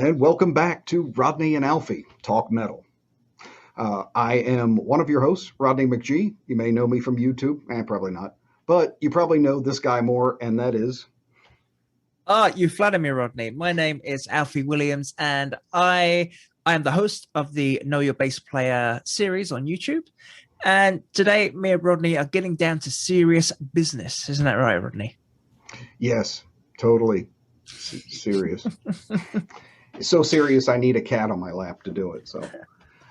and welcome back to Rodney and Alfie Talk Metal. I am one of your hosts, Rodney McGee. You may know me from YouTube, probably not, but you probably know this guy more, and that is. You flatter me, Rodney. My name is Alfie Williams, and I am the host of the Know Your Bass Player series on YouTube. And today, me and Rodney are getting down to serious business. Isn't that right, Rodney? Yes, totally serious. So serious, I need a cat on my lap to do it. So,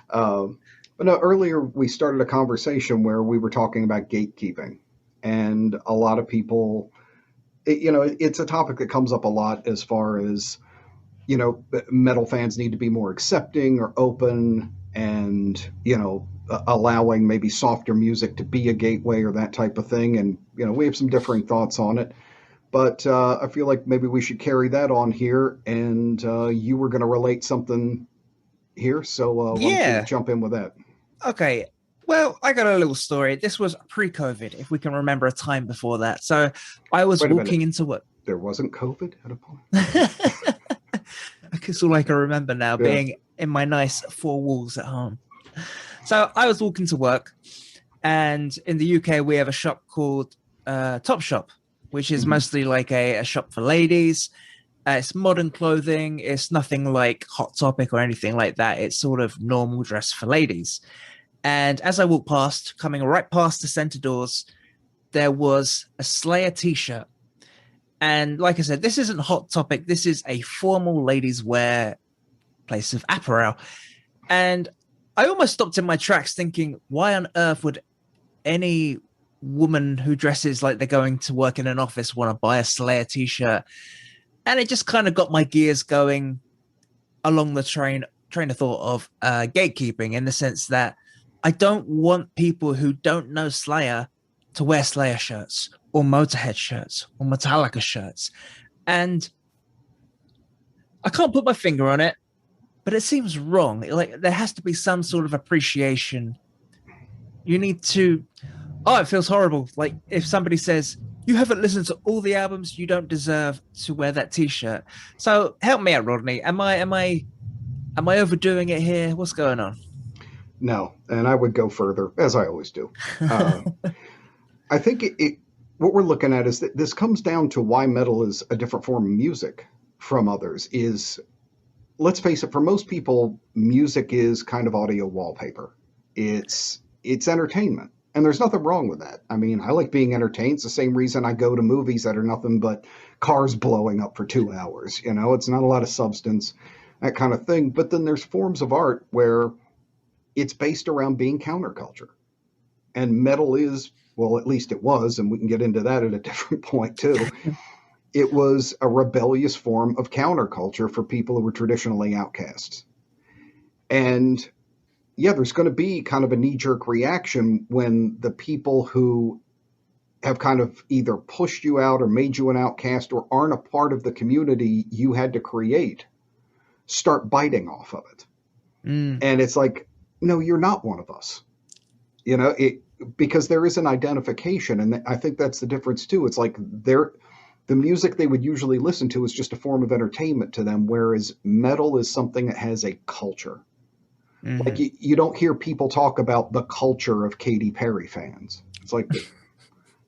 but no, earlier we started a conversation where we were talking about gatekeeping, and a lot of people, it's a topic that comes up a lot as far as, metal fans need to be more accepting or open and, allowing maybe softer music to be a gateway or that type of thing. And, we have some differing thoughts on it. But I feel like maybe we should carry that on here. And you were going to relate something here. So why don't you jump in with that? Okay. Well, I got a little story. This was pre-COVID, if we can remember a time before that. So I was walking into work. There wasn't COVID at a point? That's all I can remember now, being in my nice four walls at home. So I was walking to work, and in the UK, we have a shop called Top Shop, which is mostly like a shop for ladies. It's modern clothing. It's nothing like Hot Topic or anything like that. It's sort of normal dress for ladies. And as I walked past, coming right past the center doors, there was a Slayer t-shirt. And like I said, this isn't Hot Topic. This is a formal ladies' wear place of apparel. And I almost stopped in my tracks thinking, why on earth would any woman who dresses like they're going to work in an office want to buy a Slayer t-shirt? And it just kind of got my gears going along the train of thought of gatekeeping, in the sense that I don't want people who don't know Slayer to wear Slayer shirts or Motorhead shirts or Metallica shirts. And I can't put my finger on it, but it seems wrong. Like, there has to be some sort of appreciation. You need to... Oh, it feels horrible. Like, if somebody says, you haven't listened to all the albums, you don't deserve to wear that t-shirt. So help me out, Rodney. Am I overdoing it here? What's going on? No, and I would go further, as I always do. I think what we're looking at is that this comes down to why metal is a different form of music from others. Is, let's face it, for most people, music is kind of audio wallpaper. It's entertainment. And there's nothing wrong with that. I mean, I like being entertained. It's the same reason I go to movies that are nothing but cars blowing up for 2 hours. It's not a lot of substance, that kind of thing. But then there's forms of art where it's based around being counterculture. And metal is, well, at least it was, and we can get into that at a different point too. It was a rebellious form of counterculture for people who were traditionally outcasts. And yeah, there's going to be kind of a knee-jerk reaction when the people who have kind of either pushed you out or made you an outcast or aren't a part of the community you had to create start biting off of it. And it's like, no, you're not one of us. Because there is an identification. And I think that's the difference too. It's like the music they would usually listen to is just a form of entertainment to them, whereas metal is something that has a culture. Like you don't hear people talk about the culture of Katy Perry fans. It's like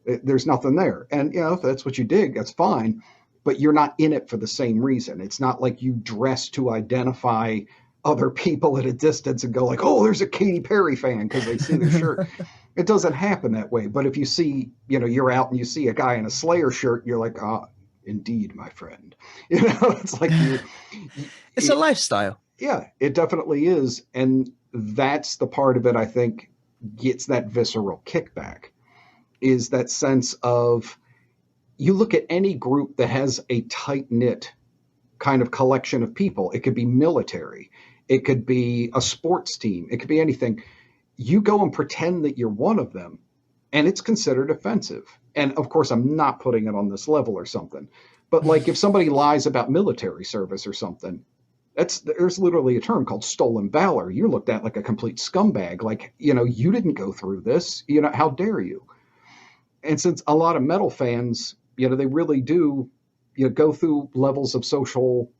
there's nothing there. And, if that's what you dig, that's fine. But you're not in it for the same reason. It's not like you dress to identify other people at a distance and go like, oh, there's a Katy Perry fan because they see their shirt. It doesn't happen that way. But if you see, you're out and you see a guy in a Slayer shirt, you're like, indeed, my friend. It's like it's a lifestyle. Yeah, it definitely is. And that's the part of it I think gets that visceral kickback, is that sense of, you look at any group that has a tight-knit kind of collection of people. It could be military. It could be a sports team. It could be anything. You go and pretend that you're one of them, and it's considered offensive. And, of course, I'm not putting it on this level or something. But, like, if somebody lies about military service or something, there's literally a term called stolen valor. You're looked at like a complete scumbag. Like, you didn't go through this. How dare you? And since a lot of metal fans, they really do, go through levels of social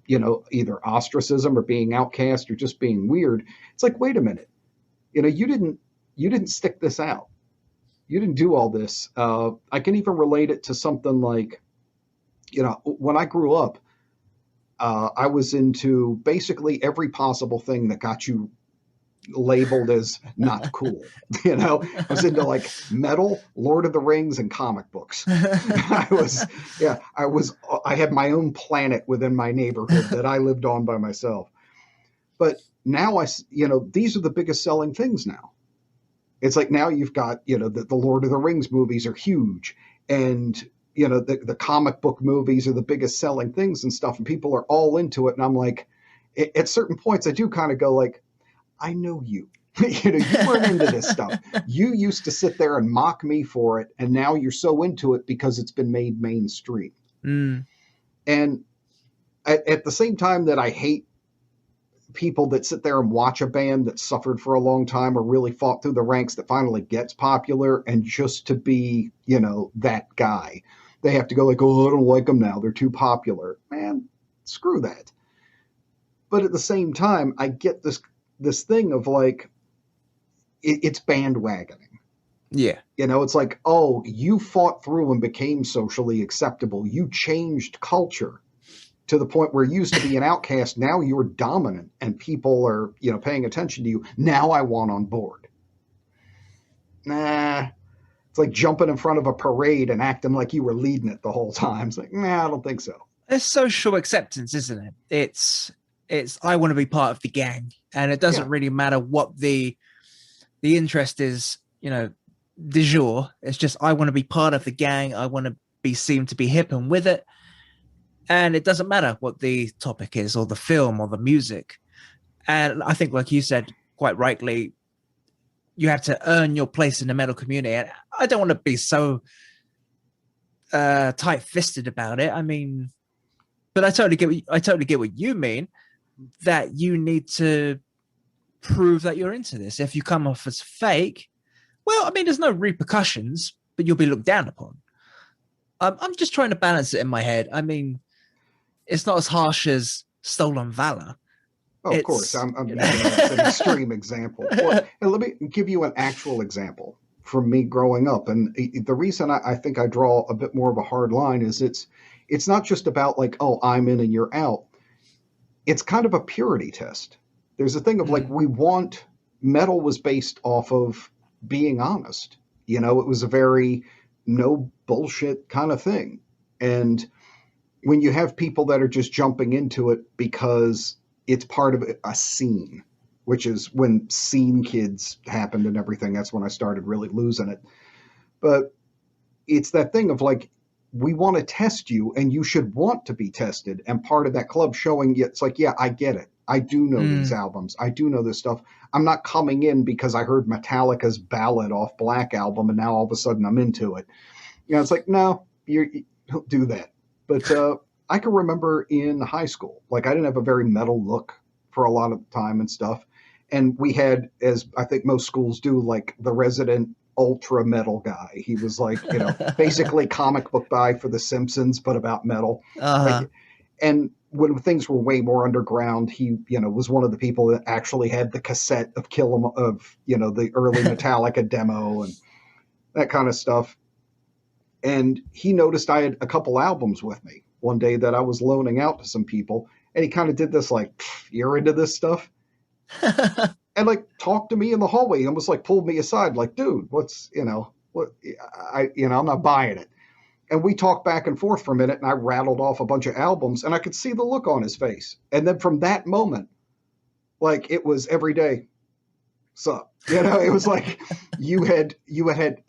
either ostracism or being outcast or just being weird. It's like, wait a minute, you didn't stick this out. You didn't do all this. I can even relate it to something like, when I grew up, I was into basically every possible thing that got you labeled as not cool. I was into like metal, Lord of the Rings, and comic books. I had my own planet within my neighborhood that I lived on by myself. But now these are the biggest selling things now. It's like now you've got, the Lord of the Rings movies are huge, and the comic book movies are the biggest selling things and stuff, and people are all into it. And I'm like, at certain points, I do kind of go like, I know you. You weren't into this stuff. You used to sit there and mock me for it, and now you're so into it because it's been made mainstream. Mm. And at the same time that I hate people that sit there and watch a band that suffered for a long time or really fought through the ranks that finally gets popular, and just to be, that guy, they have to go like, oh, I don't like them now, they're too popular. Man, screw that. But at the same time, I get this thing of like, it's bandwagoning. Yeah. It's like, oh, you fought through and became socially acceptable. You changed culture to the point where you used to be an outcast. Now you're dominant and people are, paying attention to you. Now I want on board. Nah. It's like jumping in front of a parade and acting like you were leading it the whole time. It's like, nah, I don't think so. It's social acceptance, isn't it? It's I want to be part of the gang, and it doesn't really matter what the interest is, du jour. It's just I want to be part of the gang. I want to be seen to be hip and with it. And it doesn't matter what the topic is or the film or the music. And I think, like you said, quite rightly, you have to earn your place in the metal community. And I don't want to be so tight-fisted about it. I mean, but I totally get what you mean, that you need to prove that you're into this. If you come off as fake, well, I mean, there's no repercussions, but you'll be looked down upon. I'm just trying to balance it in my head. I mean, it's not as harsh as stolen valor. Oh, of course, I'm using an extreme example. And let me give you an actual example from me growing up. And the reason I think I draw a bit more of a hard line is it's not just about like, oh, I'm in and you're out. It's kind of a purity test. There's a thing of like, metal was based off of being honest. It was a very no bullshit kind of thing. And when you have people that are just jumping into it because it's part of a scene, which is when scene kids happened and everything, that's when I started really losing it. But it's that thing of like, we want to test you and you should want to be tested. And part of that club showing you, it's like, yeah, I get it. I do know these albums. I do know this stuff. I'm not coming in because I heard Metallica's Ballad off Black Album and now all of a sudden I'm into it. It's like, no, you don't do that. But I can remember in high school, like I didn't have a very metal look for a lot of the time and stuff. And we had, as I think most schools do, like the resident ultra metal guy. He was like, basically comic book guy for The Simpsons, but about metal. Uh-huh. And when things were way more underground, he, was one of the people that actually had the cassette of the early Metallica demo and that kind of stuff. And he noticed I had a couple albums with me one day that I was loaning out to some people. And he kind of did this like, you're into this stuff? And like talked to me in the hallway and almost like pulled me aside like, dude, I'm not buying it. And we talked back and forth for a minute and I rattled off a bunch of albums and I could see the look on his face. And then from that moment, like it was every day. So, it was like you had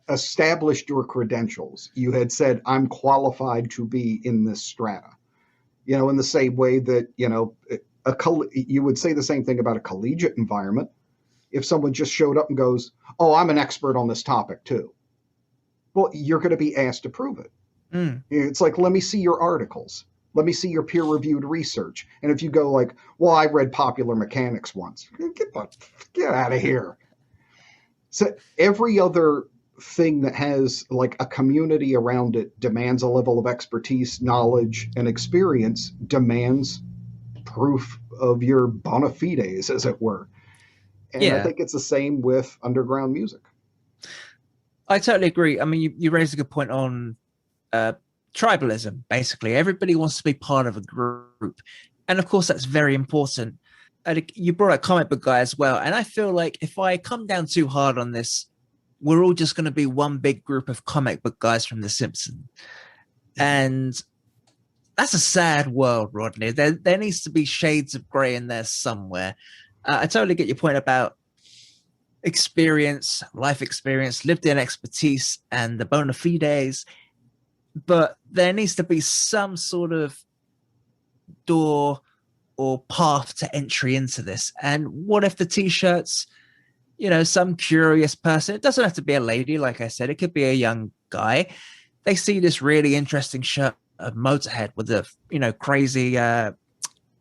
established your credentials. You had said, I'm qualified to be in this strata, in the same way that, you would say the same thing about a collegiate environment. If someone just showed up and goes, oh, I'm an expert on this topic too. Well, you're going to be asked to prove it. It's like, let me see your articles. Let me see your peer-reviewed research. And if you go like, well, I read Popular Mechanics once, get out of here. So every other thing that has like a community around it demands a level of expertise, knowledge, and experience, demands proof of your bona fides, as it were. And I Yeah, think it's the same with underground music. I totally agree. I mean, you raised a good point on tribalism. Basically, everybody wants to be part of a group, and of course, that's very important. And you brought up comic book guy as well, and I feel like if I come down too hard on this, we're all just going to be one big group of comic book guys from The Simpsons, and that's a sad world, Rodney. There needs to be shades of grey in there somewhere. I totally get your point about experience, life experience, lived in expertise, and the bona fides. But there needs to be some sort of door or path to entry into this. And what if the t-shirts, some curious person, it doesn't have to be a lady, like I said, it could be a young guy. They see this really interesting shirt of Motorhead with a, crazy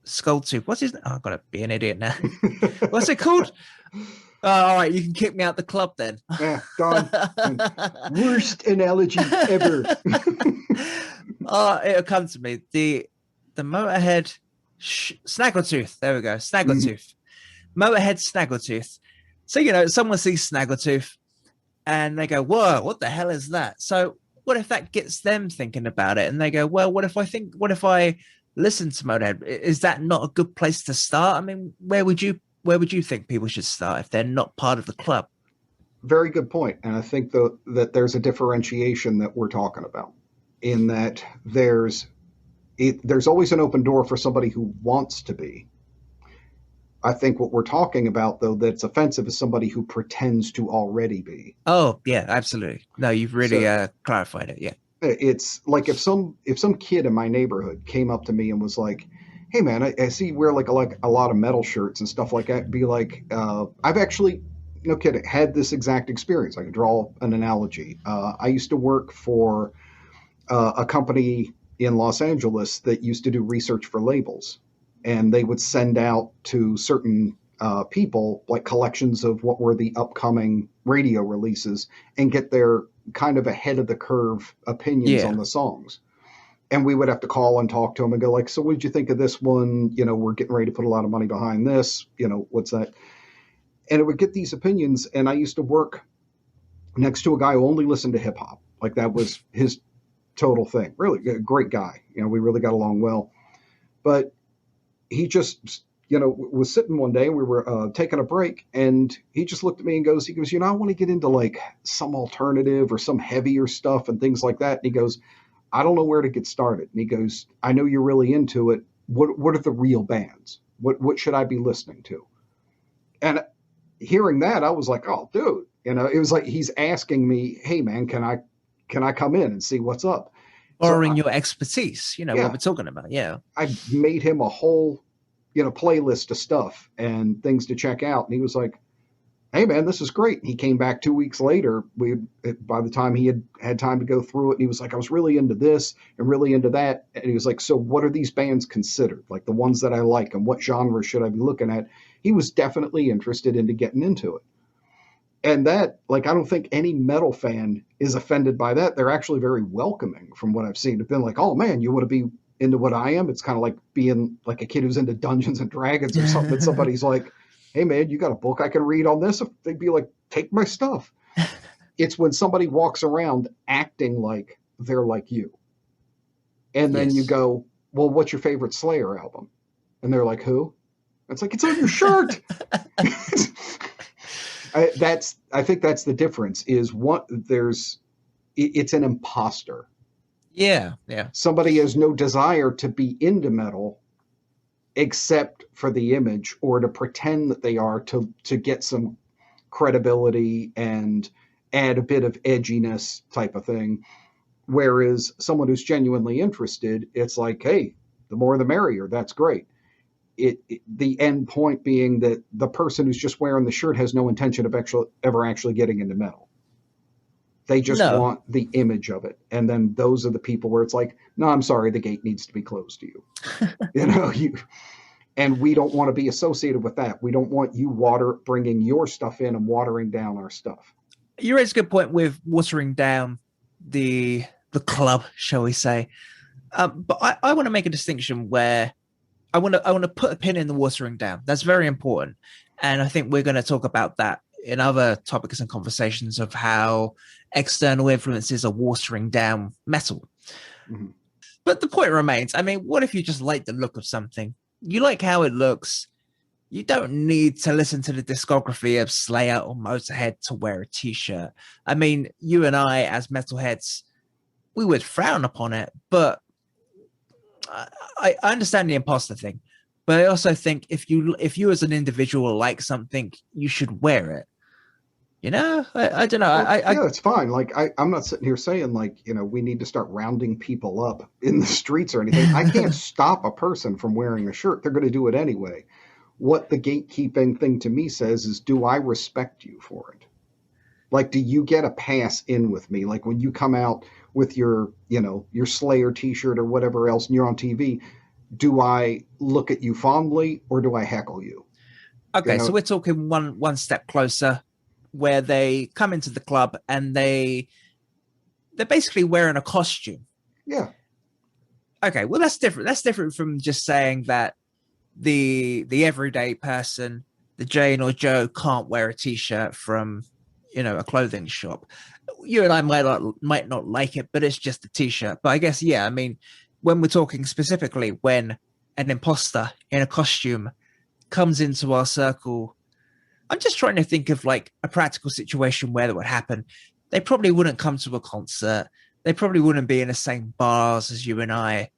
skull tooth. What's his name? Oh, I've got to be an idiot now. What's it called? All right, you can kick me out the club then. Yeah, done. Worst analogy ever. It'll come to me. The Motorhead Snaggletooth. There we go. Snaggletooth. Motorhead Snaggletooth. So, someone sees Snaggletooth and they go, whoa, what the hell is that? So what if that gets them thinking about it? And they go, well, what if I listen to Motorhead? Is that not a good place to start? I mean, where would you think people should start if they're not part of the club? Very good point. And I think that there's a differentiation that we're talking about, in that there's always an open door for somebody who wants to be. I think what we're talking about, though, that's offensive is somebody who pretends to already be. Oh, yeah, absolutely. No, you've really clarified it. Yeah. It's like if some kid in my neighborhood came up to me and was like, hey, man, I see you wear like a lot of metal shirts and stuff like that. Be like, I've actually, no kidding, had this exact experience. I can draw an analogy. I used to work for a company in Los Angeles that used to do research for labels. And they would send out to certain people like collections of what were the upcoming radio releases and get their kind of ahead of the curve opinions on the songs. And we would have to call and talk to them and go like, so what did you think of this one? We're getting ready to put a lot of money behind this. What's that? And it would get these opinions. And I used to work next to a guy who only listened to hip hop. Like that was his total thing. Really a great guy. We really got along well. But he just, was sitting one day, we were taking a break, and he just looked at me and goes, I want to get into like some alternative or some heavier stuff and things like that. And he goes, I don't know where to get started. And he goes, I know you're really into it. What are the real bands? What should I be listening to? And hearing that, I was like, oh, dude, it was like he's asking me, hey, man, can I come in and see what's up? Borrowing your expertise, what we're talking about. Yeah. I made him a whole, playlist of stuff and things to check out. And he was like, hey, man, this is great. And he came back 2 weeks later. By the time he had time to go through it, and he was like, I was really into this and really into that. And he was like, so what are these bands considered? Like the ones that I like, and what genre should I be looking at? He was definitely interested into getting into it. And that, like, I don't think any metal fan is offended by that. They're actually very welcoming from what I've seen. They've been like, oh, man, you want to be into what I am? It's kind of like being like a kid who's into Dungeons and Dragons or something. And somebody's like, hey, man, you got a book I can read on this? They'd be like, take my stuff. It's when somebody walks around acting like they're like you. And then you go, well, what's your favorite Slayer album? And they're like, who? It's like, it's on your shirt. I think that's the difference is it's an imposter. Yeah. Somebody has no desire to be into metal except for the image or to pretend that they are to get some credibility and add a bit of edginess type of thing. Whereas someone who's genuinely interested, it's like, hey, the more the merrier. That's great. The end point being that the person who's just wearing the shirt has no intention of ever actually getting into metal. They just want the image of it. And then those are the people where it's like, no, I'm sorry, the gate needs to be closed to you. And we don't want to be associated with that. We don't want you bringing your stuff in and watering down our stuff. You raise a good point with watering down the club, shall we say. But I want to make a distinction where I want to put a pin in the watering down. That's very important, and I think we're going to talk about that in other topics and conversations of how external influences are watering down metal. Mm-hmm. But the point remains. I mean, what if you just like the look of something? You like how it looks. You don't need to listen to the discography of Slayer or Motorhead to wear a t-shirt. I mean, you and I, as metalheads, we would frown upon it, but I understand the imposter thing. But I also think if you as an individual like something, you should wear it. You know, I don't know. Well, yeah, it's fine. Like I'm not sitting here saying like, we need to start rounding people up in the streets or anything. I can't stop a person from wearing a shirt. They're going to do it anyway. What the gatekeeping thing to me says is, do I respect you for it? Like, do you get a pass in with me? Like when you come out with your Slayer t-shirt or whatever else and you're on TV, do I look at you fondly or do I heckle you? Okay, so we're talking one step closer, where they come into the club and they're basically wearing a costume. Yeah. Okay, well that's different. That's different from just saying that the everyday person, the Jane or Joe, can't wear a t-shirt from a clothing shop. You and I might not like it, but it's just a t-shirt. But I guess, yeah, I mean, when we're talking specifically when an imposter in a costume comes into our circle, I'm just trying to think of like a practical situation where that would happen. They probably wouldn't come to a concert. They probably wouldn't be in the same bars as you and I.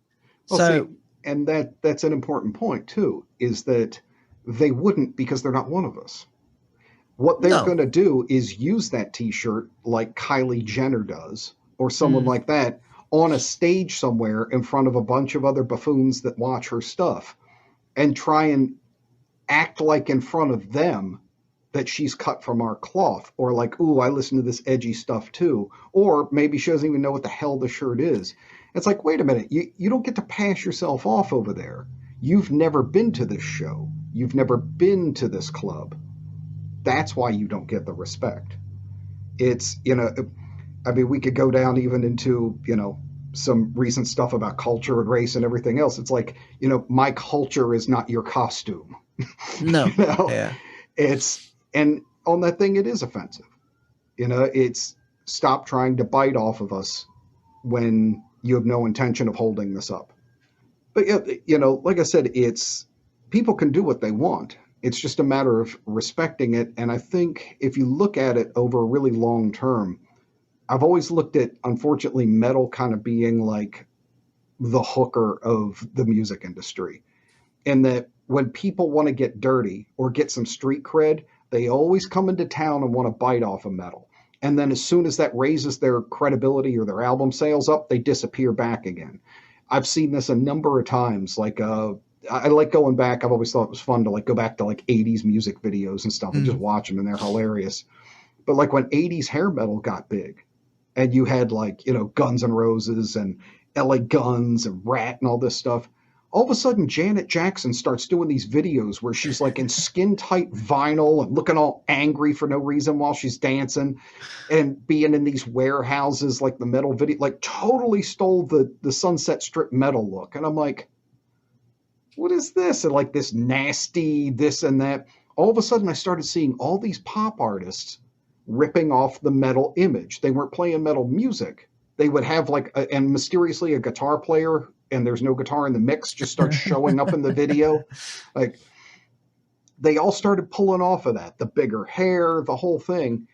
Well, so, see, and that's an important point too, is that they wouldn't, because they're not one of us. What they're going to do is use that t-shirt like Kylie Jenner does, or someone like that, on a stage somewhere in front of a bunch of other buffoons that watch her stuff, and try and act like in front of them that she's cut from our cloth, or like, ooh, I listen to this edgy stuff too. Or maybe she doesn't even know what the hell the shirt is. It's like, wait a minute, you don't get to pass yourself off over there. You've never been to this show. You've never been to this club. That's why you don't get the respect. It's, I mean, we could go down even into, some recent stuff about culture and race and everything else. It's like, my culture is not your costume. No. Yeah. And on that thing, it is offensive. It's stop trying to bite off of us when you have no intention of holding this up. But, like I said, people can do what they want. It's just a matter of respecting it. And I think if you look at it over a really long term, I've always looked at, unfortunately, metal kind of being like the hooker of the music industry. And that when people want to get dirty or get some street cred, they always come into town and want to bite off of metal. And then as soon as that raises their credibility or their album sales up, they disappear back again. I've seen this a number of times. Like, I like going back. I've always thought it was fun to like go back to like 80s music videos and stuff and just watch them, and they're hilarious. But like when 80s hair metal got big and you had like, Guns N' Roses and LA Guns and Rat and all this stuff, all of a sudden Janet Jackson starts doing these videos where she's like in skin tight vinyl and looking all angry for no reason while she's dancing and being in these warehouses, like the metal video, like totally stole the Sunset Strip metal look. And I'm like, what is this? And like this nasty this and that. All of a sudden I started seeing all these pop artists ripping off the metal image. They weren't playing metal music. They would have like, and mysteriously a guitar player, and there's no guitar in the mix, just starts showing up in the video. Like, they all started pulling off of that, the bigger hair, the whole thing.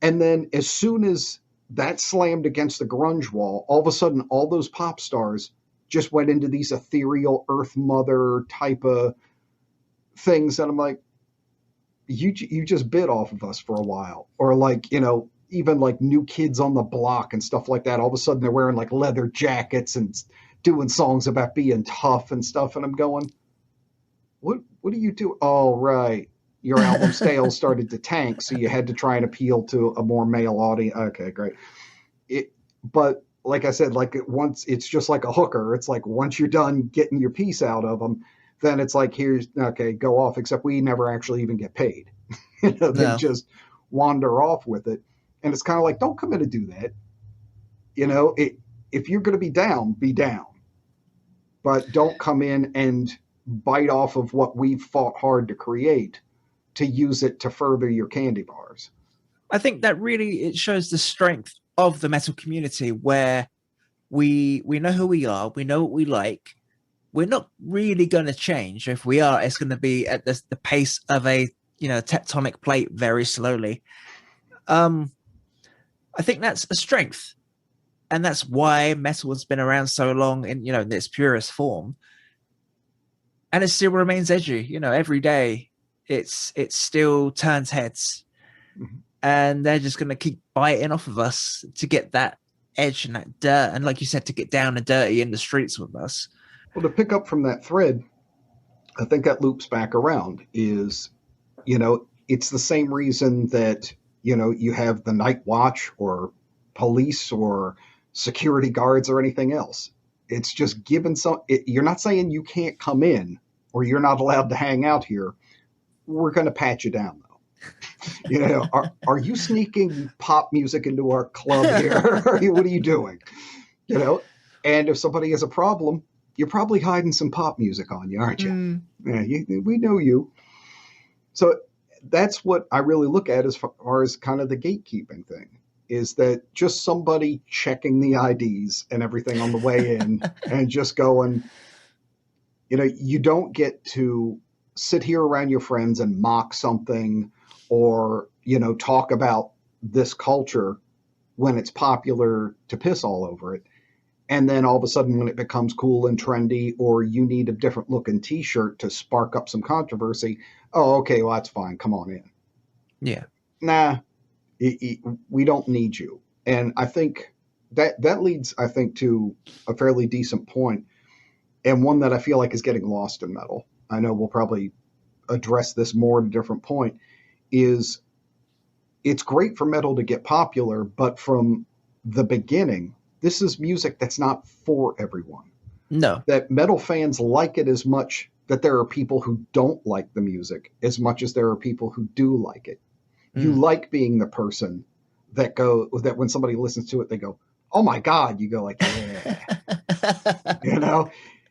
And then as soon as that slammed against the grunge wall, all of a sudden all those pop stars just went into these ethereal Earth Mother type of things. And I'm like, you just bit off of us for a while. Or like, even like New Kids on the Block and stuff like that. All of a sudden they're wearing like leather jackets and doing songs about being tough and stuff. And I'm going, what do you do? Oh, right. Your album sales started to tank, so you had to try and appeal to a more male audience. Okay, great. But like I said, like once it's just like a hooker. It's like once you're done getting your piece out of them, then it's like, okay, go off, except we never actually even get paid. They just wander off with it. And it's kind of like, don't come in to do that. If you're going to be down, be down. But don't come in and bite off of what we've fought hard to create to use it to further your candy bars. I think that really it shows the strength of the metal community, where we know who we are, we know what we like. We're not really going to change. If we are, it's going to be at the pace of a tectonic plate, very slowly. I think that's a strength, and that's why metal has been around so long in in its purest form, and it still remains edgy. Every day it still turns heads, and they're just going to keep biting off of us to get that edge and that dirt, and like you said, to get down and dirty in the streets with us. Well, to pick up from that thread, I think that loops back around is, it's the same reason that, you have the night watch or police or security guards or anything else. It's just given you're not saying you can't come in or you're not allowed to hang out here. We're going to pat you down, though. Are you sneaking pop music into our club here? What are you doing? And if somebody has a problem, you're probably hiding some pop music on you, aren't you? Yeah, we know you. So that's what I really look at as far as kind of the gatekeeping thing, is that just somebody checking the IDs and everything on the way in and just going, you don't get to sit here around your friends and mock something or, talk about this culture when it's popular to piss all over it. And then all of a sudden when it becomes cool and trendy, or you need a different looking t-shirt to spark up some controversy, oh, okay, well, that's fine. Come on in. Yeah. Nah, we don't need you. And I think that leads, I think, to a fairly decent point, and one that I feel like is getting lost in metal. I know we'll probably address this more at a different point, is it's great for metal to get popular, but from the beginning, this is music that's not for everyone. No. That metal fans like it as much, that there are people who don't like the music as much as there are people who do like it. You like being the person that when somebody listens to it, they go, oh my God. You go like, yeah.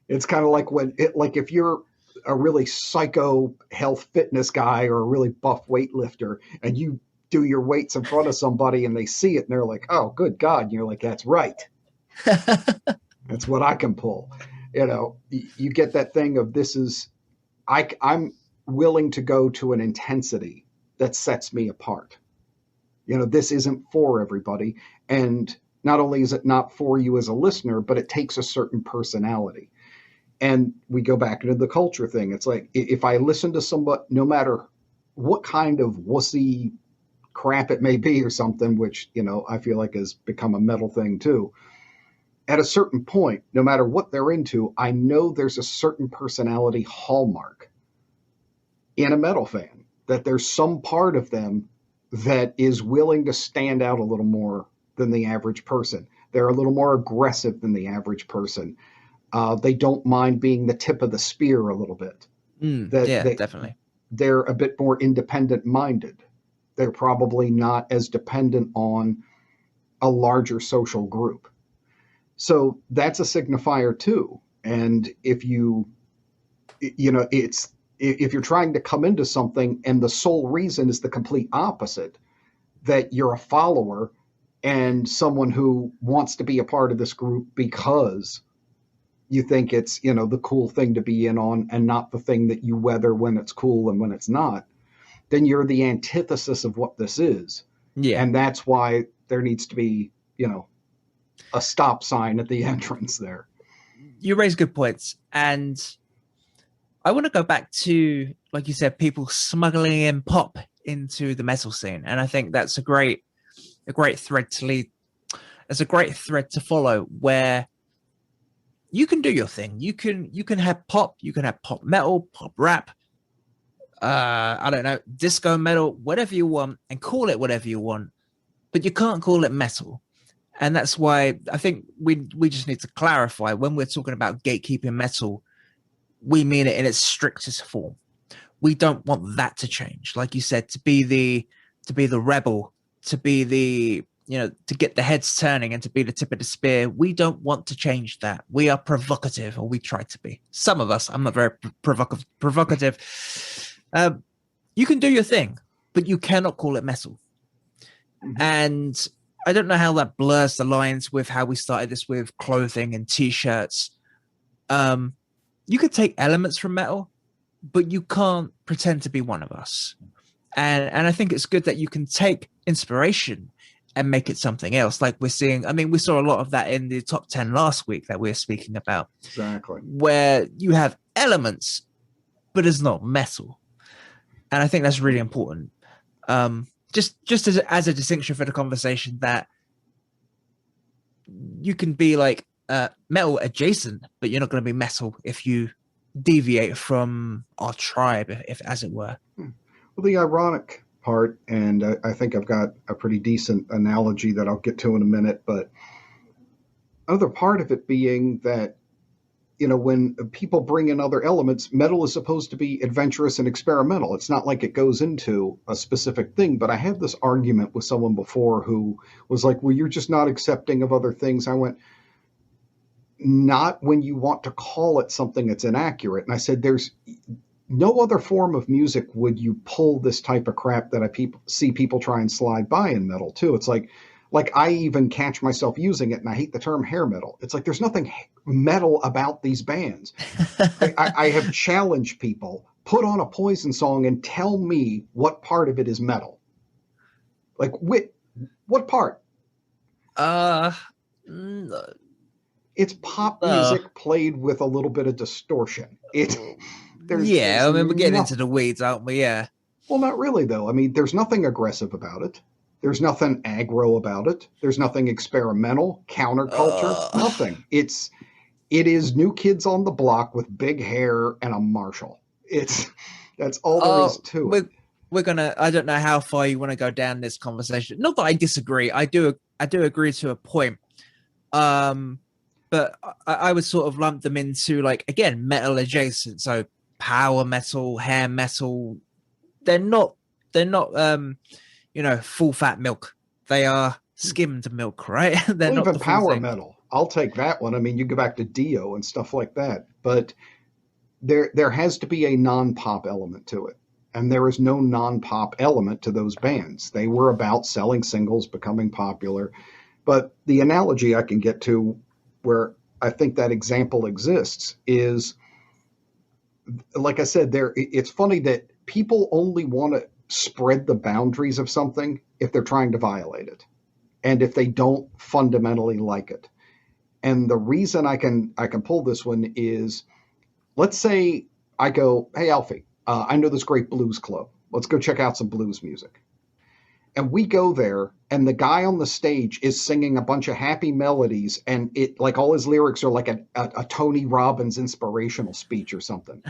It's kind of like if you're a really psycho health fitness guy or a really buff weightlifter and you do your weights in front of somebody and they see it and they're like, oh, good God. And you're like, that's right. That's what I can pull. You get that thing of I'm willing to go to an intensity that sets me apart. This isn't for everybody. And not only is it not for you as a listener, but it takes a certain personality. And we go back into the culture thing. It's like, if I listen to somebody, no matter what kind of wussy crap it may be or something, which, I feel like has become a metal thing too. At a certain point, no matter what they're into, I know there's a certain personality hallmark in a metal fan, that there's some part of them that is willing to stand out a little more than the average person. They're a little more aggressive than the average person. They don't mind being the tip of the spear a little bit. Definitely. They're a bit more independent minded. They're probably not as dependent on a larger social group. So that's a signifier too. And if if you're trying to come into something and the sole reason is the complete opposite, that you're a follower and someone who wants to be a part of this group because you think it's, the cool thing to be in on and not the thing that you weather when it's cool and when it's not, then you're the antithesis of what this is. Yeah. And that's why there needs to be, a stop sign at the entrance there. You raise good points. And I want to go back to, like you said, people smuggling in pop into the metal scene. And I think that's a great thread to lead. It's a great thread to follow, where you can do your thing. You can have pop, you can have pop metal, pop rap, I don't know, disco metal, whatever you want, and call it whatever you want, but you can't call it metal. And that's why I think we just need to clarify, when we're talking about gatekeeping metal, we mean it in its strictest form. We don't want that to change. Like you said, to be the rebel, to be the to get the heads turning and to be the tip of the spear. We don't want to change that. We are provocative, or we try to be. Some of us. I'm not very provocative. You can do your thing, but you cannot call it metal. Mm-hmm. And I don't know how that blurs the lines with how we started this with clothing and T-shirts. You could take elements from metal, but you can't pretend to be one of us. And I think it's good that you can take inspiration and make it something else. Like we're seeing, I mean, we saw a lot of that in the top 10 last week that we were speaking about. Exactly. Where you have elements, but it's not metal. And I think that's really important. Just as a distinction for the conversation, that you can be like metal adjacent, but you're not going to be metal if you deviate from our tribe, if as it were. Well, the ironic part, and I think I've got a pretty decent analogy that I'll get to in a minute, but another part of it being that, when people bring in other elements, metal is supposed to be adventurous and experimental. It's not like it goes into a specific thing. But I had this argument with someone before who was like, well, you're just not accepting of other things. I went, not when you want to call it something that's inaccurate. And I said, there's no other form of music would you pull this type of crap that I see people try and slide by in metal too. It's like I even catch myself using it, and I hate the term hair metal. It's like there's nothing metal about these bands. I have challenged people, put on a Poison song and tell me what part of it is metal. Like, what part? It's pop music played with a little bit of distortion. We're getting into the weeds, aren't we? Yeah. Well, not really, though. I mean, there's nothing aggressive about it. There's nothing aggro about it. There's nothing experimental, counterculture, nothing. It is New Kids on the Block with big hair and a Marshall. That's all there is to it. I don't know how far you want to go down this conversation. Not that I disagree. I do agree to a point. But I would sort of lump them into, like, again, metal adjacent. So power metal, hair metal. They're not full fat milk. They are skimmed milk, right? They're not even power metal. I'll take that one. I mean, you go back to Dio and stuff like that, but there has to be a non-pop element to it. And there is no non-pop element to those bands. They were about selling singles, becoming popular. But the analogy I can get to where I think that example exists is, like I said, it's funny that people only want to spread the boundaries of something if they're trying to violate it, and if they don't fundamentally like it. And the reason I can pull this one is, let's say I go, hey, Alfie, I know this great blues club. Let's go check out some blues music. And we go there, and the guy on the stage is singing a bunch of happy melodies, and it, like, all his lyrics are like a Tony Robbins inspirational speech or something.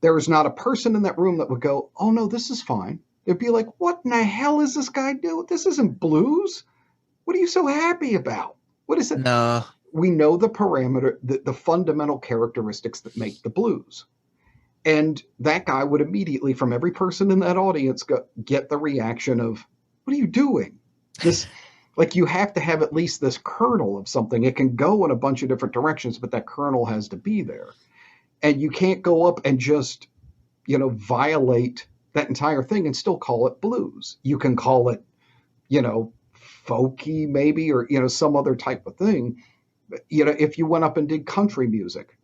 There is not a person in that room that would go, oh, no, this is fine. They'd be like, what in the hell is this guy doing? This isn't blues. What are you so happy about? What is it? No. We know the parameter, the fundamental characteristics that make the blues. And that guy would immediately, from every person in that audience, get the reaction of, what are you doing? This, like, you have to have at least this kernel of something. It can go in a bunch of different directions, but that kernel has to be there. And you can't go up and just, violate that entire thing and still call it blues. You can call it, folky maybe, or, some other type of thing. If you went up and did country music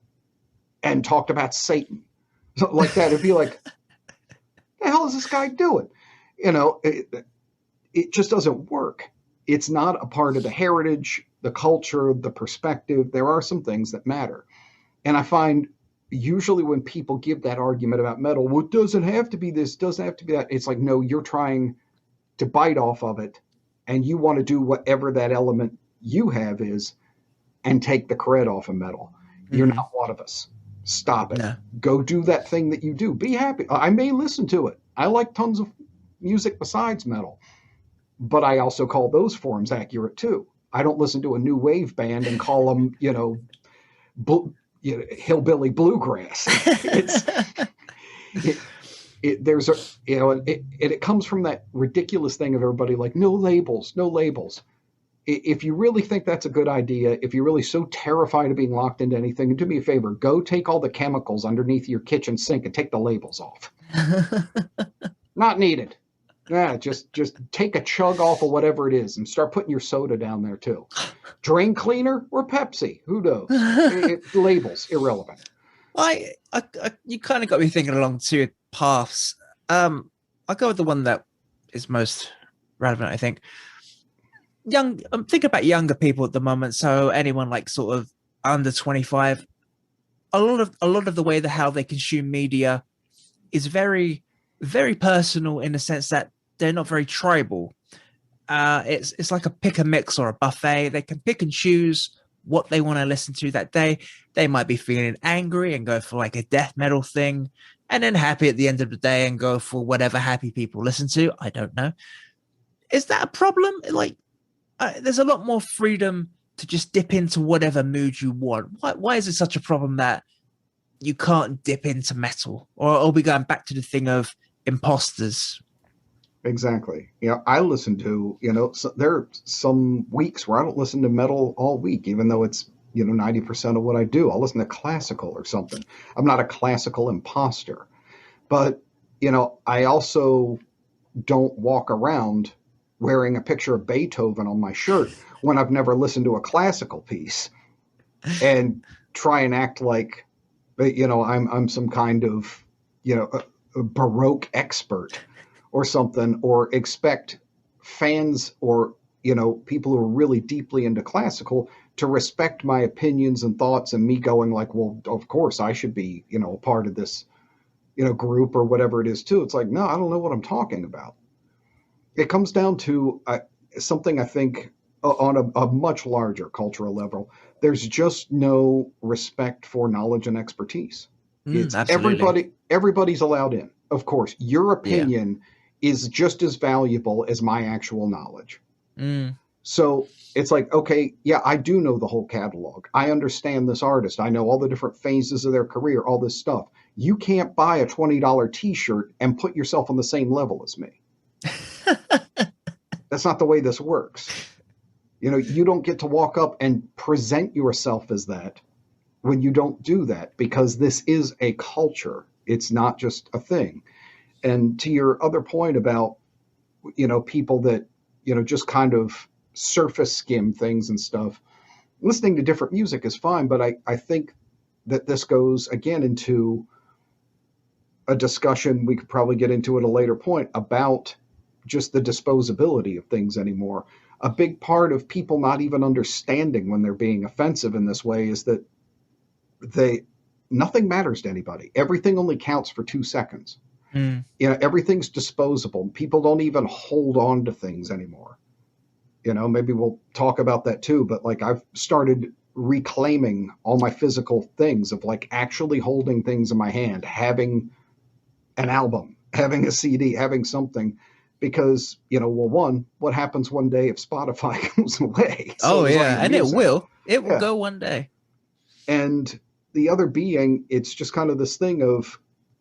and talked about Satan, something like that, it'd be like, the hell is this guy doing? It just doesn't work. It's not a part of the heritage, the culture, the perspective. There are some things that matter. And I find usually when people give that argument about metal, well, it doesn't have to be this, doesn't have to be that. It's like, no, you're trying to bite off of it, and you want to do whatever that element you have is and take the cred off of metal. Mm-hmm. You're not one of us. Stop it. No. Go do that thing that you do. Be happy. I may listen to it. I like tons of music besides metal, but I also call those forms accurate too. I don't listen to a new wave band and call them, hillbilly bluegrass. there's a, it comes from that ridiculous thing of everybody like, no labels, no labels. If you really think that's a good idea, if you're really so terrified of being locked into anything, do me a favor, go take all the chemicals underneath your kitchen sink and take the labels off. Not needed. Yeah, just take a chug off of whatever it is and start putting your soda down there too. Drain cleaner or Pepsi? Who knows? Labels, irrelevant. You kind of got me thinking along two paths. I'll go with the one that is most relevant, I think. I'm thinking about younger people at the moment. So anyone like sort of under 25, a lot of the way how they consume media is very, very personal in the sense that they're not very tribal. It's like a pick a mix or a buffet. They can pick and choose what they want to listen to that day. They might be feeling angry and go for like a death metal thing, and then happy at the end of the day and go for whatever happy people listen to. I don't know. Is that a problem? Like, there's a lot more freedom to just dip into whatever mood you want. Why is it such a problem that you can't dip into metal? Or are we going back to the thing of imposters? Exactly. I listen to, so there are some weeks where I don't listen to metal all week, even though it's, 90% of what I do. I'll listen to classical or something. I'm not a classical imposter. But, I also don't walk around wearing a picture of Beethoven on my shirt when I've never listened to a classical piece and try and act like, I'm some kind of, a Baroque expert or something, or expect fans or, people who are really deeply into classical to respect my opinions and thoughts, and me going like, well, of course I should be, a part of this, group or whatever it is too. It's like, no, I don't know what I'm talking about. It comes down to something I think on a much larger cultural level. There's just no respect for knowledge and expertise. It's Absolutely. everybody's allowed in. Of course, your opinion is just as valuable as my actual knowledge. So it's like, okay, yeah, I do know the whole catalog. I understand this artist. I know all the different phases of their career, all this stuff. You can't buy a $20 t-shirt and put yourself on the same level as me. That's not the way this works. You don't get to walk up and present yourself as that when you don't do that, because this is a culture. It's not just a thing. And to your other point about, people that, just kind of surface skim things and stuff, listening to different music is fine. But I think that this goes again into a discussion we could probably get into at a later point about just the disposability of things anymore. A big part of people not even understanding when they're being offensive in this way is that nothing matters to anybody. Everything only counts for 2 seconds. Everything's disposable. People don't even hold on to things anymore. Maybe we'll talk about that too, but like I've started reclaiming all my physical things of like actually holding things in my hand, having an album, having a CD, having something. Because, one, what happens one day if Spotify goes away? So and it will. It will go one day. And the other being, it's just kind of this thing of,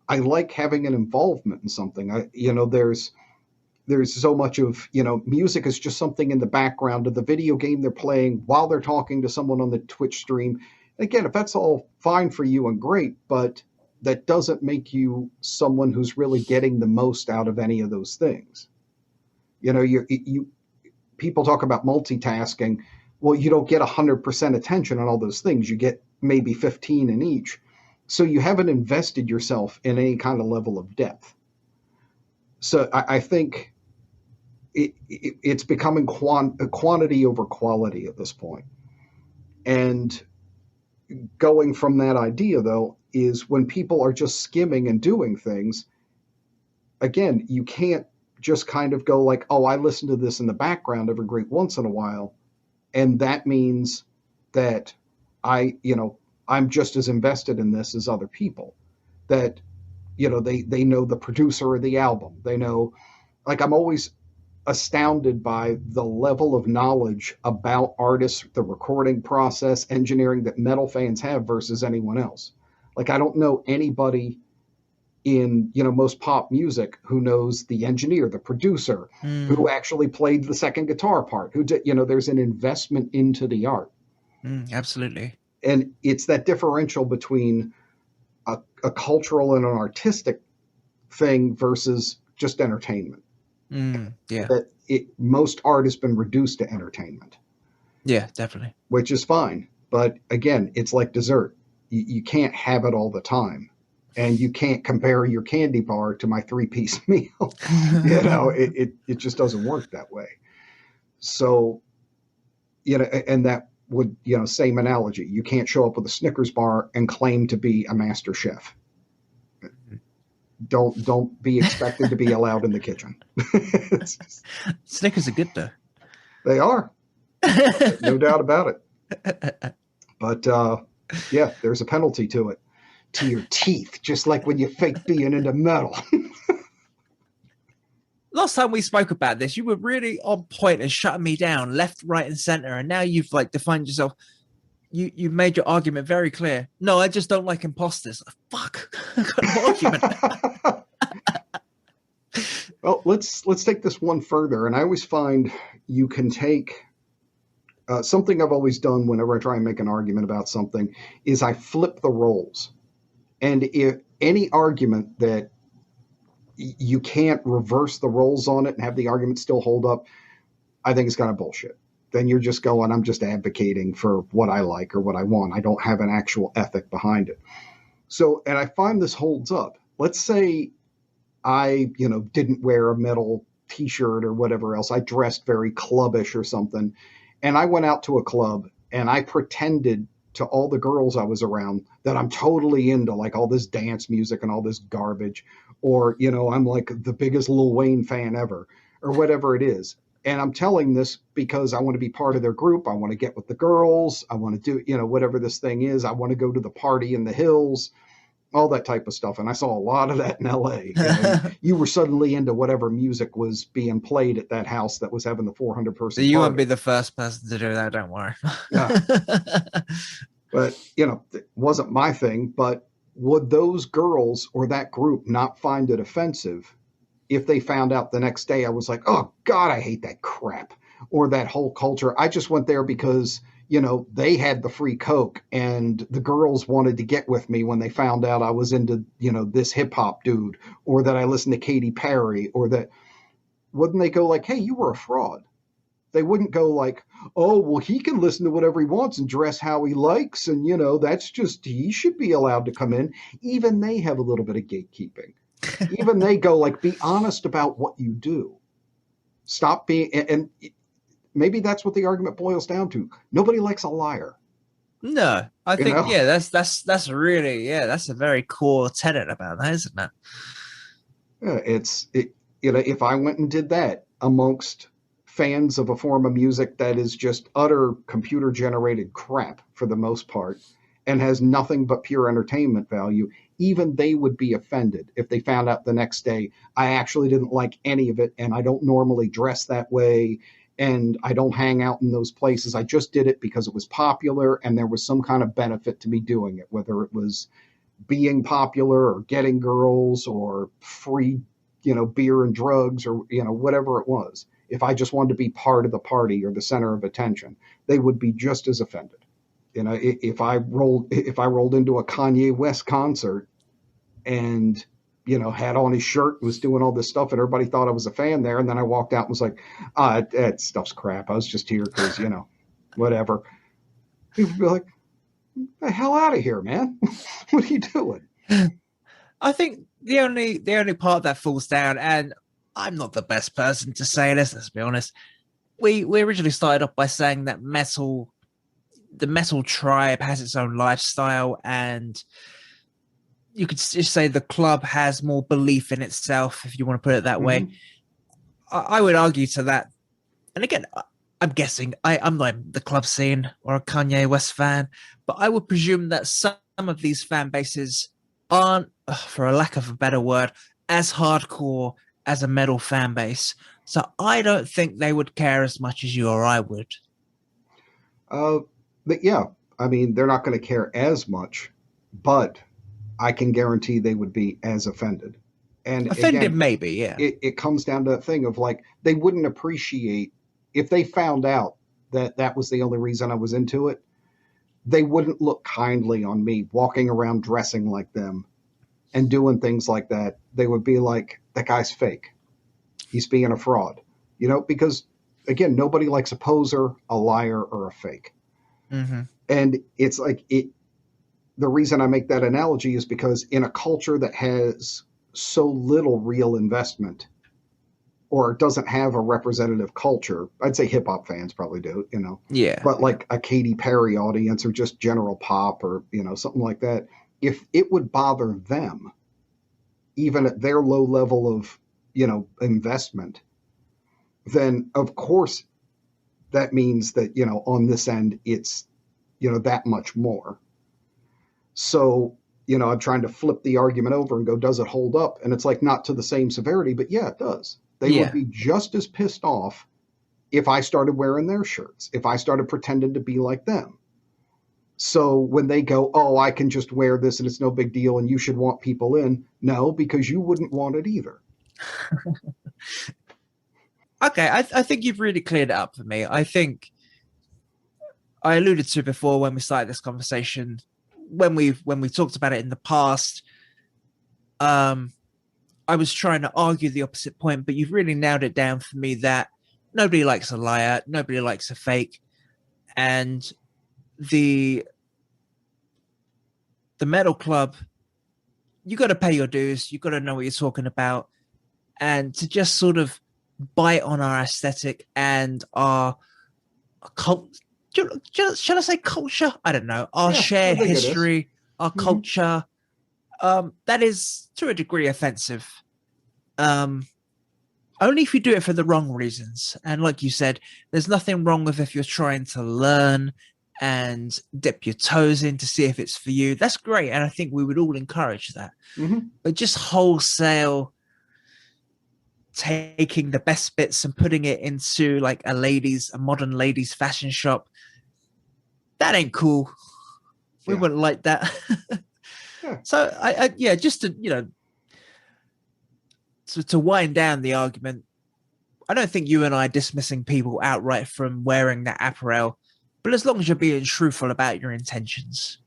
I like having an involvement in something. There's so much of, music is just something in the background of the video game they're playing while they're talking to someone on the Twitch stream. Again, if that's all fine for you and great, but that doesn't make you someone who's really getting the most out of any of those things. People talk about multitasking. Well, you don't get 100% attention on all those things. You get maybe 15 in each. So you haven't invested yourself in any kind of level of depth. So I think it's becoming quantity over quality at this point. And going from that idea, though, is when people are just skimming and doing things, again, you can't just kind of go like, oh, I listen to this in the background every great once in a while, and that means that I'm just as invested in this as other people. That, they know the producer of the album. They know, like, I'm always astounded by the level of knowledge about artists, the recording process, engineering that metal fans have versus anyone else. Like, I don't know anybody in, most pop music, who knows the engineer, the producer, who actually played the second guitar part, who did, there's an investment into the art. Absolutely. And it's that differential between a cultural and an artistic thing versus just entertainment. Yeah. That most art has been reduced to entertainment. Yeah, definitely. Which is fine. But again, it's like dessert. You can't have it all the time. And you can't compare your candy bar to my 3-piece meal. It just doesn't work that way. So, and that would, same analogy. You can't show up with a Snickers bar and claim to be a master chef. Don't be expected to be allowed in the kitchen. Snickers are good though. They are. No doubt about it. But yeah, there's a penalty to it. To your teeth, just like when you fake being into metal. Last time we spoke about this, you were really on point and shutting me down left, right, and center. And now you've defined yourself. You've made your argument very clear. No, I just don't like imposters. Fuck. I've got no argument. Well, let's take this one further. And I always find you can take something I've always done whenever I try and make an argument about something is I flip the roles. And if any argument that you can't reverse the roles on it and have the argument still hold up, I think it's kind of bullshit. Then you're just going, I'm just advocating for what I like or what I want. I don't have an actual ethic behind it. So, and I find this holds up. Let's say I, didn't wear a metal t-shirt or whatever else. I dressed very clubbish or something. And I went out to a club and I pretended to all the girls I was around that I'm totally into like all this dance music and all this garbage, or, I'm like the biggest Lil Wayne fan ever, or whatever it is. And I'm telling this because I want to be part of their group. I want to get with the girls. I want to do, whatever this thing is. I want to go to the party in the hills, all that type of stuff. And I saw a lot of that in LA. You were suddenly into whatever music was being played at that house that was having the 400-person You party. won't be the first person to do that, don't worry. Yeah. But, it wasn't my thing. But would those girls or that group not find it offensive if they found out the next day I was like, oh, God, I hate that crap, or that whole culture? I just went there because, they had the free Coke and the girls wanted to get with me when they found out I was into, this hip hop dude, or that I listened to Katy Perry, or that. Wouldn't they go like, hey, you were a fraud? They wouldn't go like, oh, well, he can listen to whatever he wants and dress how he likes. And, that's just, he should be allowed to come in. Even they have a little bit of gatekeeping. Even they go like, be honest about what you do. Stop being, and maybe that's what the argument boils down to. Nobody likes a liar. No, I think, yeah, that's really, that's a very core tenet about that, isn't it? Yeah, if I went and did that amongst fans of a form of music that is just utter computer generated crap for the most part and has nothing but pure entertainment value, even they would be offended if they found out the next day I actually didn't like any of it, and I don't normally dress that way, and I don't hang out in those places. I just did it because it was popular and there was some kind of benefit to me doing it, whether it was being popular or getting girls or free, beer and drugs or, whatever it was. If I just wanted to be part of the party or the center of attention, they would be just as offended. If I rolled into a Kanye West concert and, had on his shirt, was doing all this stuff, and everybody thought I was a fan there, and then I walked out and was like, that stuff's crap. I was just here because, whatever. People would be like, the hell out of here, man. What are you doing? I think the only part that falls down, and I'm not the best person to say this, let's be honest. We originally started off by saying that the metal tribe has its own lifestyle, and you could just say the club has more belief in itself, if you want to put it that way. I would argue to that. And again, I'm guessing I'm not the club scene or a Kanye West fan, but I would presume that some of these fan bases aren't, for a lack of a better word, as hardcore as a metal fan base. So I don't think they would care as much as you or I would. But yeah, I mean, they're not going to care as much, but I can guarantee they would be as offended. And Offended, again, maybe, yeah. it comes down to that thing of like, they wouldn't appreciate if they found out that that was the only reason I was into it. They wouldn't look kindly on me walking around dressing like them and doing things like that. They would be like, that guy's fake. He's being a fraud, because again, nobody likes a poser, a liar, or a fake. Mm-hmm. And it's like the reason I make that analogy is because in a culture that has so little real investment or doesn't have a representative culture, I'd say hip hop fans probably do, Yeah. but like a Katy Perry audience or just general pop or, something like that, if it would bother them, even at their low level of, investment, then of course that means that, on this end, it's, that much more. So, I'm trying to flip the argument over and go, does it hold up? And it's like, not to the same severity, but yeah, it does. They would be just as pissed off if I started wearing their shirts, if I started pretending to be like them. So when they go, oh, I can just wear this and it's no big deal and you should want people in. No, because you wouldn't want it either. Okay, I think you've really cleared it up for me. I think I alluded to before when we started this conversation, when we talked about it in the past, I was trying to argue the opposite point, but you've really nailed it down for me that nobody likes a liar, nobody likes a fake, and the metal club, you got to pay your dues, you got to know what you're talking about, and to just sort of bite on our aesthetic and our cult. Shall I say culture? I don't know. Our shared history, our culture. That is to a degree offensive. Only if you do it for the wrong reasons. And like you said, there's nothing wrong with if you're trying to learn and dip your toes in to see if it's for you. That's great. And I think we would all encourage that. Mm-hmm. But just wholesale taking the best bits and putting it into like a modern ladies fashion shop, that ain't cool. We wouldn't like that. So I just to to wind down the argument, I don't think you and I are dismissing people outright from wearing that apparel, but as long as you're being truthful about your intentions.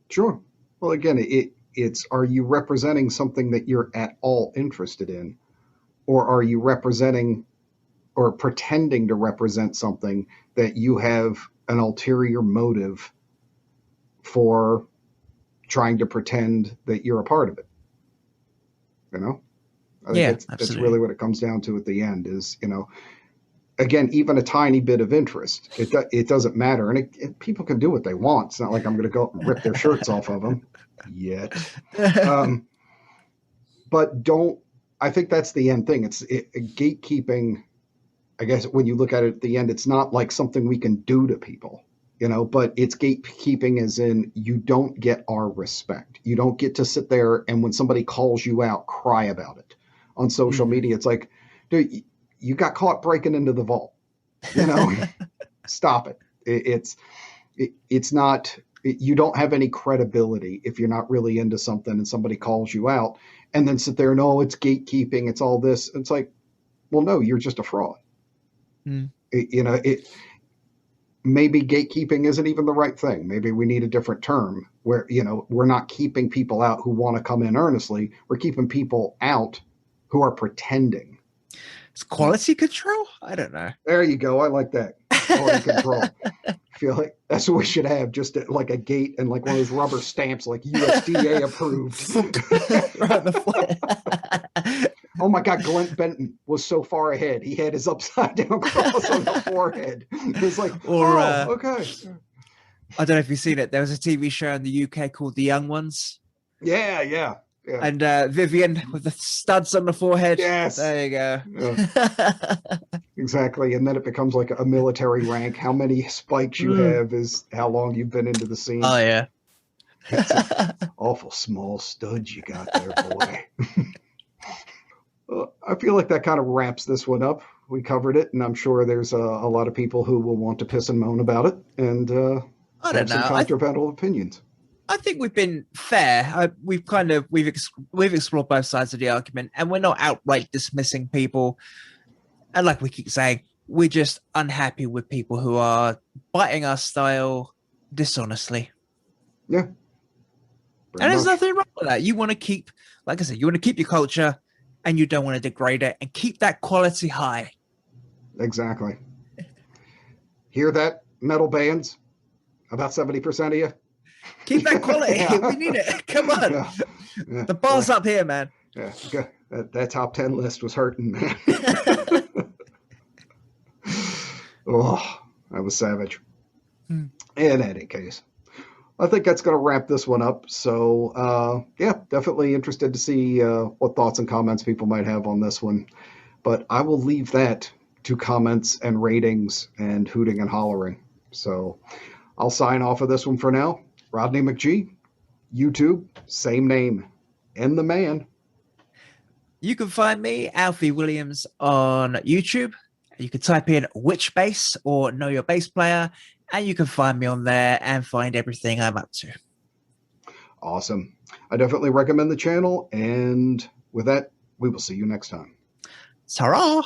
Sure. Well, again, it's are you representing something that you're at all interested in? Or are you representing or pretending to represent something that you have an ulterior motive for trying to pretend that you're a part of it? I think that's really what it comes down to at the end is, again, even a tiny bit of interest, it doesn't matter. And people can do what they want. It's not like I'm going to go and rip their shirts off of them yet. But I think that's the end thing. It's gatekeeping. I guess when you look at it at the end, it's not like something we can do to people, but it's gatekeeping as in you don't get our respect. You don't get to sit there and when somebody calls you out, cry about it on social media. It's like, dude, you got caught breaking into the vault, stop it. It's not, you don't have any credibility if you're not really into something and somebody calls you out and then sit there and, oh, it's gatekeeping. It's all this. It's like, well, no, you're just a fraud. Maybe gatekeeping isn't even the right thing. Maybe we need a different term where, we're not keeping people out who want to come in earnestly. We're keeping people out who are pretending. It's quality control? I don't know. There you go. I like that. Quality control. I feel like that's what we should have, just like a gate and like one of those rubber stamps, like USDA approved. Right the Oh my God, Glenn Benton was so far ahead. He had his upside down cross on the forehead. It was like, okay. I don't know if you've seen it. There was a TV show in the UK called The Young Ones. Yeah. And Vivian with the studs on the forehead. Yes. There you go. Yeah. Exactly. And then it becomes like a military rank. How many spikes you have is how long you've been into the scene. Oh, yeah. It's an awful small studs you got there, boy. Well, I feel like that kind of wraps this one up. We covered it, and I'm sure there's a lot of people who will want to piss and moan about it and I don't know. some controversial opinions. I think we've been fair. We've explored both sides of the argument, and we're not outright dismissing people. And like we keep saying, we're just unhappy with people who are biting our style dishonestly. Yeah. And there's nothing wrong with that. You want to keep, like I said, you want to keep your culture, and you don't want to degrade it, and keep that quality high. Exactly. Hear that, metal bands? About 70% of you? Keep that quality. Yeah. We need it. Come on. Yeah. Yeah. The bar's up here, man. Yeah. That top 10 list was hurting, man. Oh, that was savage. In any case, I think that's going to wrap this one up. So, yeah, definitely interested to see what thoughts and comments people might have on this one. But I will leave that to comments and ratings and hooting and hollering. So I'll sign off of this one for now. Rodney McGee, YouTube, same name, and the man. You can find me, Alfie Williams, on YouTube. You can type in Which Bass or Know Your Bass Player, and you can find me on there and find everything I'm up to. Awesome. I definitely recommend the channel. And with that, we will see you next time. Ta-ra!